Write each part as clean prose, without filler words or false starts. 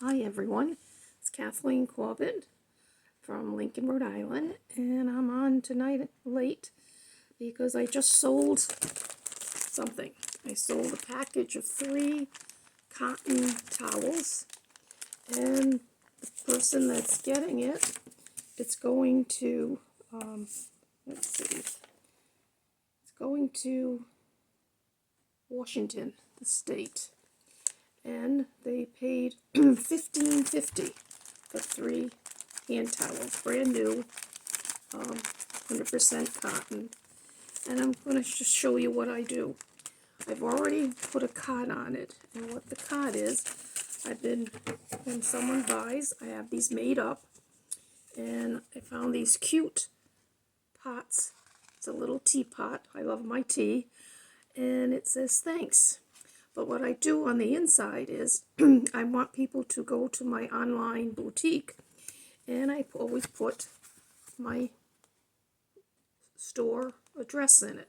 Hi everyone, it's Kathleen Corbett from Lincoln, Rhode Island, and I'm on tonight late because I just sold something. I sold a package of 3 cotton towels, and the person that's getting it, it's going to, let's see, it's going to Washington, the state. And they paid $15.50 for 3 hand towels, brand new, 100% cotton. And I'm going to just show you what I do. I've already put a card on it, and what the card is, when someone buys, I have these made up, and I found these cute pots. It's a little teapot. I love my tea, and it says thanks. But what I do on the inside is I want people to go to my online boutique, and I always put my store address in it.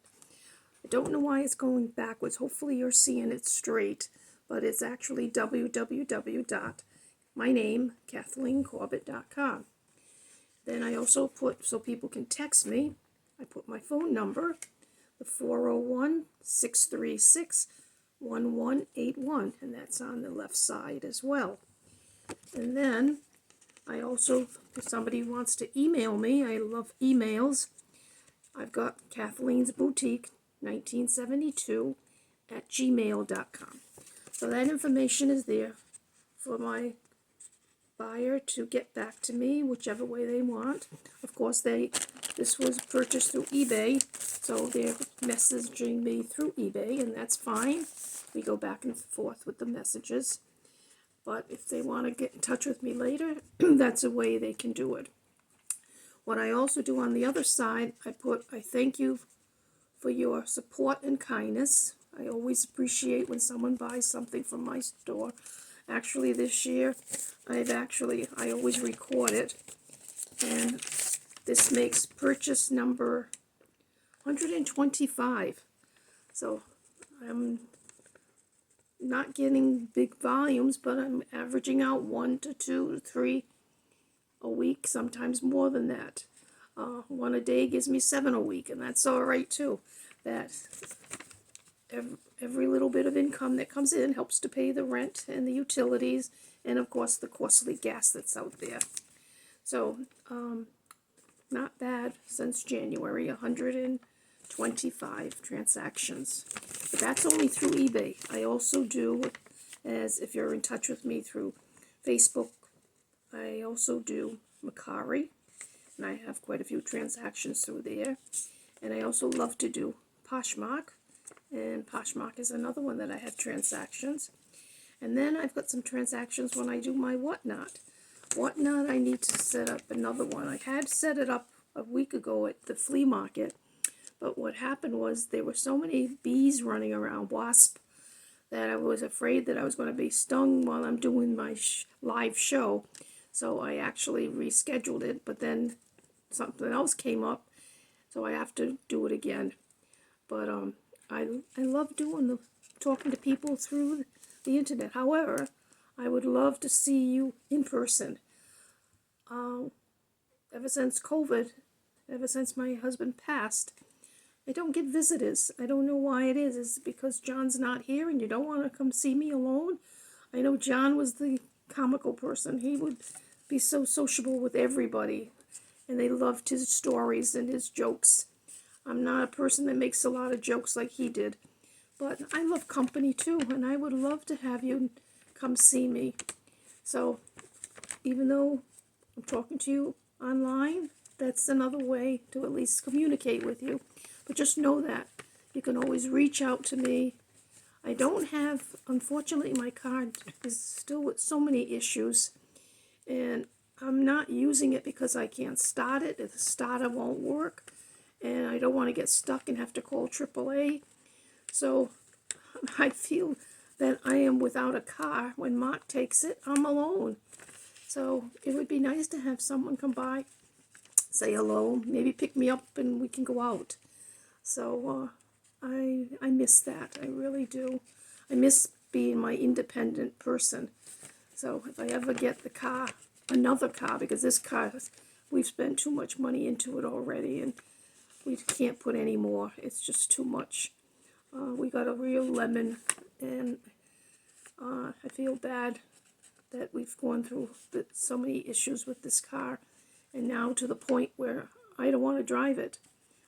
I don't know why it's going backwards. Hopefully you're seeing it straight, but it's actually www.myname.kathleencorbett.com. Then I also put, so people can text me, I put my phone number, the 401-636-1181, and that's on the left side as well. And then I also, if somebody wants to email me, I love emails, I've got Kathleen's Boutique 1972 at gmail.com. So that information is there for my buyer to get back to me whichever way they want. Of course, this was purchased through eBay, so they're messaging me through eBay, and that's fine. We go back and forth with the messages. But if they want to get in touch with me later, that's a way they can do it. What I also do on the other side, I thank you for your support and kindness. I always appreciate when someone buys something from my store. Actually, this year, I always record it, and this makes purchase number 125. So I'm not getting big volumes, but I'm averaging out 1 to 2 to 3 a week, sometimes more than that. 1 a day gives me 7 a week, and that's all right too. That every little bit of income that comes in helps to pay the rent and the utilities, and of course the costly gas that's out there. So not bad since January, 125 transactions. But that's only through eBay. I also do, as if you're in touch with me through Facebook, I also do Mercari, and I have quite a few transactions through there. And I also love to do Poshmark, and Poshmark is another one that I have transactions. And then I've got some transactions when I do my Whatnot. Whatnot, I need to set up another one. I had set it up a week ago at the flea market, but what happened was there were so many bees running around, wasps, that I was afraid that I was going to be stung while I'm doing my live show. So I actually rescheduled it, but then something else came up, so I have to do it again. But I love talking to people through the internet. However, I would love to see you in person. Ever since COVID, ever since my husband passed, I don't get visitors. I don't know why it is. Is it because John's not here and you don't want to come see me alone? I know John was the comical person. He would be so sociable with everybody, and they loved his stories and his jokes. I'm not a person that makes a lot of jokes like he did, but I love company too, and I would love to have you come see me. So even though I'm talking to you online, that's another way to at least communicate with you. But just know that you can always reach out to me. I don't have, unfortunately, my card is still with so many issues, and I'm not using it because I can't start it. The starter won't work, and I don't want to get stuck and have to call AAA. So I feel that I am without a car. When Mark takes it, I'm alone. So it would be nice to have someone come by, say hello, maybe pick me up and we can go out. So I miss that. I really do. I miss being my independent person. So if I ever get the car, another car, because this car, we've spent too much money into it already, and we can't put any more. It's just too much. We got a real lemon, and I feel bad that we've gone through so many issues with this car, and now to the point where I don't want to drive it.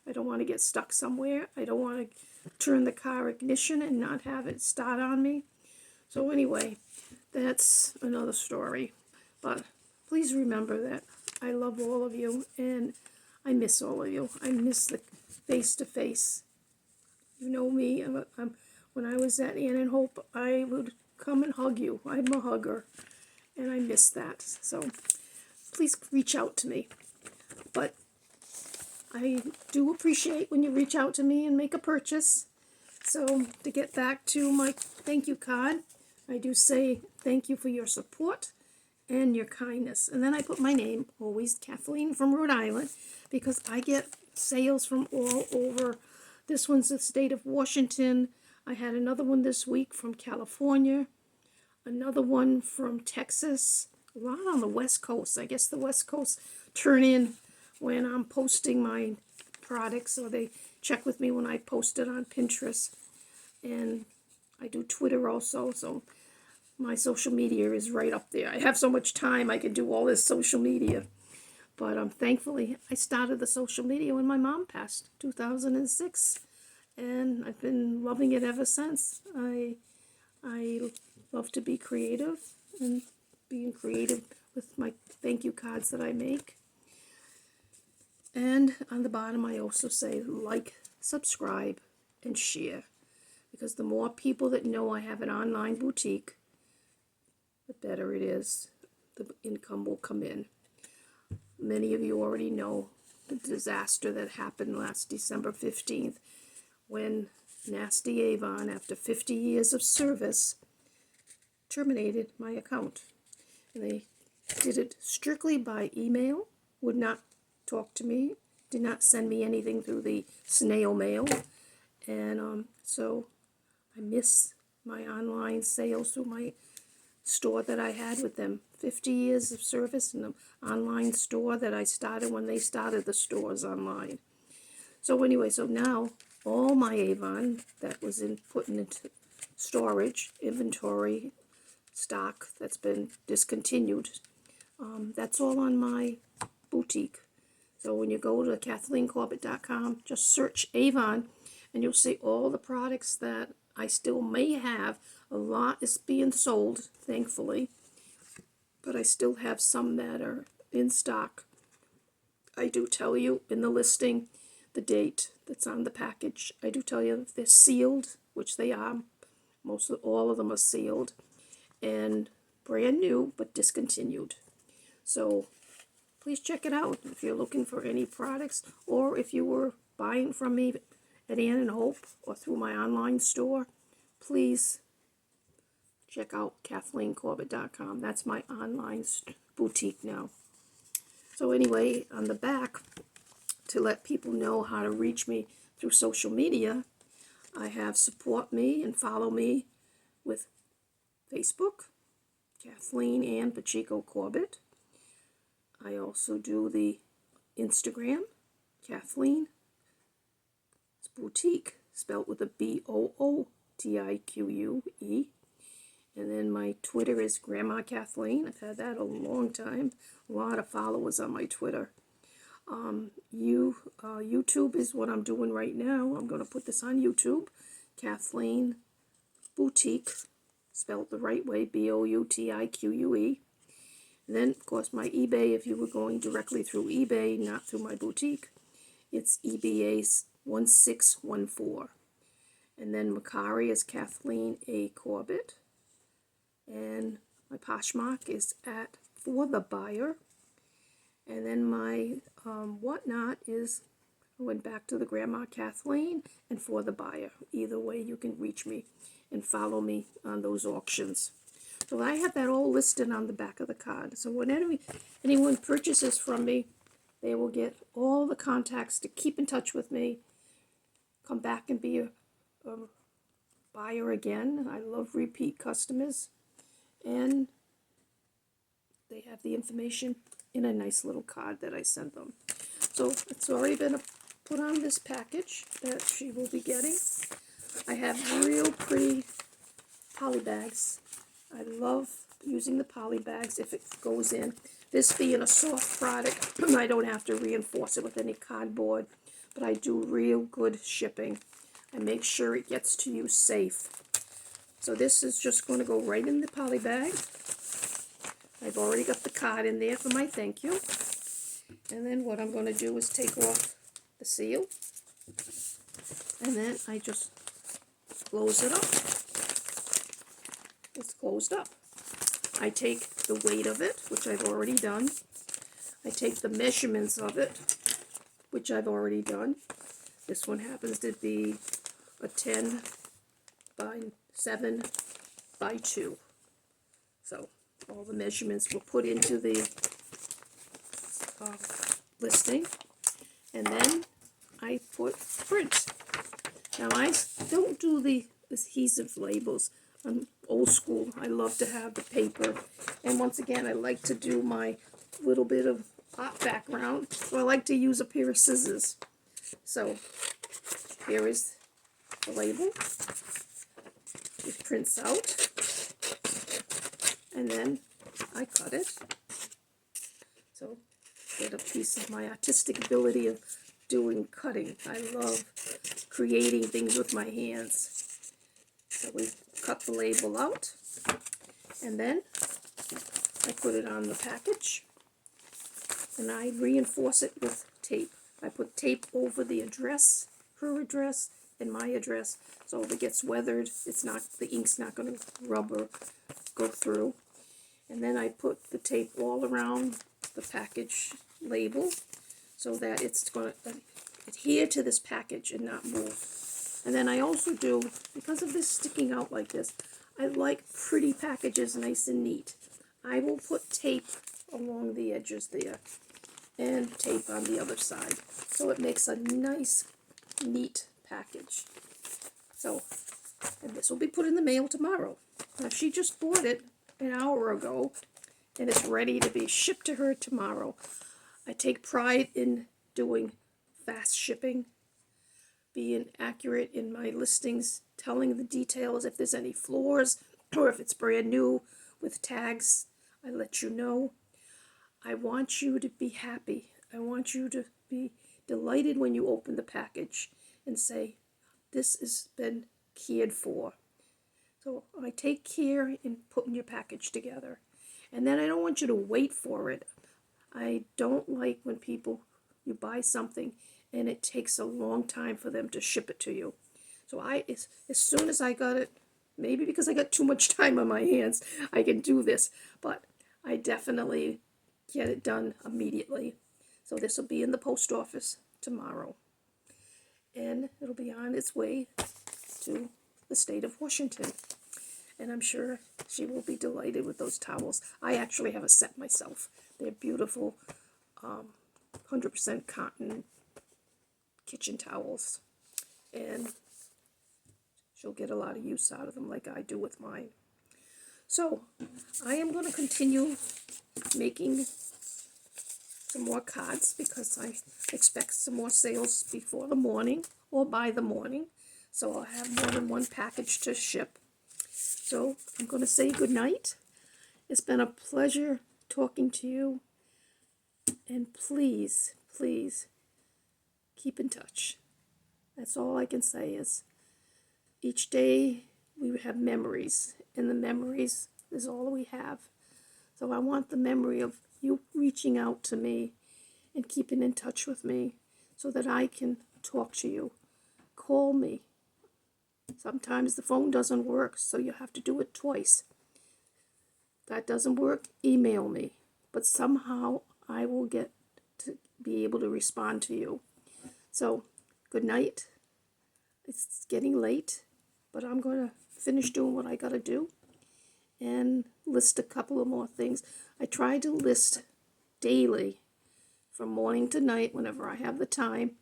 I don't want to get stuck somewhere. I don't want to turn the car ignition and not have it start on me. So anyway, that's another story. But please remember that I love all of you, and I miss all of you. I miss the face-to-face. You know me. When I was at Ann and Hope, I would come and hug you. I'm a hugger, and I miss that. So please reach out to me. But I do appreciate when you reach out to me and make a purchase. So to get back to my thank you card, I do say thank you for your support and your kindness. And then I put my name, always Kathleen from Rhode Island, because I get sales from all over. This one's the state of Washington. I had another one this week from California, another one from Texas, a lot on the West Coast. I guess the West Coast turn in when I'm posting my products, or they check with me when I post it on Pinterest. And I do Twitter also, so my social media is right up there. I have so much time I can do all this social media. But thankfully, I started the social media when my mom passed, 2006. And I've been loving it ever since. I love to be creative, and being creative with my thank you cards that I make. And on the bottom, I also say like, subscribe, and share. Because the more people that know I have an online boutique, the better it is. The income will come in. Many of you already know the disaster that happened last December 15th when Nasty Avon, after 50 years of service, terminated my account. And they did it strictly by email, would not talk to me, did not send me anything through the snail mail. And so I miss my online sales through my store that I had with them. 50 years of service in the online store that I started when they started the stores online. So anyway, so now all my Avon that was put into storage, inventory, stock that's been discontinued, that's all on my boutique. So when you go to KathleenCorbett.com, just search Avon, and you'll see all the products that I still may have. A lot is being sold, thankfully, but I still have some that are in stock. I do tell you in the listing the date that's on the package. I do tell you if they're sealed, which they are. All of them are sealed, and brand new but discontinued. So please check it out if you're looking for any products, or if you were buying from me at Ann and Hope or through my online store. Please check out KathleenCorbett.com. That's my online boutique now. So anyway, on the back, to let people know how to reach me through social media, I have support me and follow me with Facebook, Kathleen Ann Pacheco Corbett. I also do the Instagram, Kathleen Boutique, spelled with a BOOTIQUE. And then my Twitter is Grandma Kathleen. I've had that a long time. A lot of followers on my Twitter. YouTube is what I'm doing right now. I'm going to put this on YouTube. Kathleen Boutique, spelled the right way, BOUTIQUE. And then, of course, my eBay, if you were going directly through eBay, not through my boutique, it's eBay's 1614. And then Mercari is Kathleen A. Corbett. And my Poshmark is at For the Buyer. And then my whatnot is, I went back to the Grandma Kathleen and For the Buyer. Either way, you can reach me and follow me on those auctions. So I have that all listed on the back of the card. So when anyone purchases from me, they will get all the contacts to keep in touch with me, come back and be a buyer again. I love repeat customers. And they have the information in a nice little card that I sent them. So it's already been put on this package that she will be getting. I have real pretty poly bags. I love using the poly bags if it goes in. This being a soft product, I don't have to reinforce it with any cardboard, but I do real good shipping. I make sure it gets to you safe. So this is just going to go right in the poly bag. I've already got the card in there for my thank you. And then what I'm going to do is take off the seal. And then I just close it up. It's closed up. I take the weight of it, which I've already done. I take the measurements of it, which I've already done. This one happens to be a 10 by 7 by 2. So all the measurements were put into the listing. And then I put print. Now I don't do the adhesive labels. I'm old school. I love to have the paper. And once again, I like to do my little bit of art background. So I like to use a pair of scissors. So here is the label. It prints out. And then I cut it. So get a piece of my artistic ability of doing cutting. I love creating things with my hands. So we cut the label out, and then I put it on the package, and I reinforce it with tape. I put tape over the address, her address, and my address, so if it gets weathered, the ink's not going to rub or go through. And then I put the tape all around the package label, so that it's going to adhere to this package and not move. And then I also do, because of this sticking out like this, I like pretty packages nice and neat. I will put tape along the edges there and tape on the other side. So it makes a nice, neat package. So, and this will be put in the mail tomorrow. Now she just bought it an hour ago and it's ready to be shipped to her tomorrow. I take pride in doing fast shipping, being accurate in my listings, telling the details. If there's any flaws or if it's brand new with tags, I let you know. I want you to be happy. I want you to be delighted when you open the package and say, this has been cared for. So I take care in putting your package together. And then I don't want you to wait for it. I don't like when you buy something and it takes a long time for them to ship it to you. So as soon as I got it, maybe because I got too much time on my hands, I can do this, but I definitely get it done immediately. So this will be in the post office tomorrow, and it'll be on its way to the state of Washington. And I'm sure she will be delighted with those towels. I actually have a set myself. They're beautiful, 100% cotton kitchen towels, and she'll get a lot of use out of them like I do with mine. So I am going to continue making some more cards because I expect some more sales before the morning or by the morning, so I'll have more than one package to ship. So I'm going to say good night. It's been a pleasure talking to you, and please, please keep in touch. That's all I can say is each day we have memories, and the memories is all we have. So I want the memory of you reaching out to me and keeping in touch with me so that I can talk to you. Call me. Sometimes the phone doesn't work, so you have to do it twice. If that doesn't work, email me. But somehow I will get to be able to respond to you. So, good night. It's getting late, but I'm going to finish doing what I got to do and list a couple of more things. I try to list daily, from morning to night, whenever I have the time,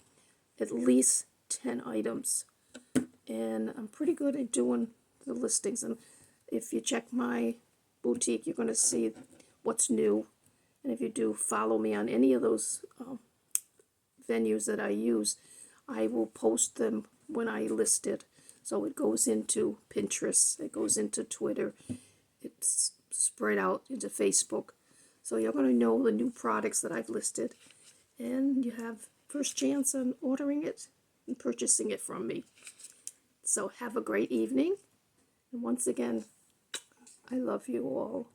at least 10 items. And I'm pretty good at doing the listings. And if you check my boutique, you're going to see what's new. And if you do follow me on any of those venues that I use, I will post them when I list it. So it goes into Pinterest, it goes into Twitter, it's spread out into Facebook. So you're going to know the new products that I've listed, and you have first chance on ordering it and purchasing it from me. So have a great evening. And once again, I love you all.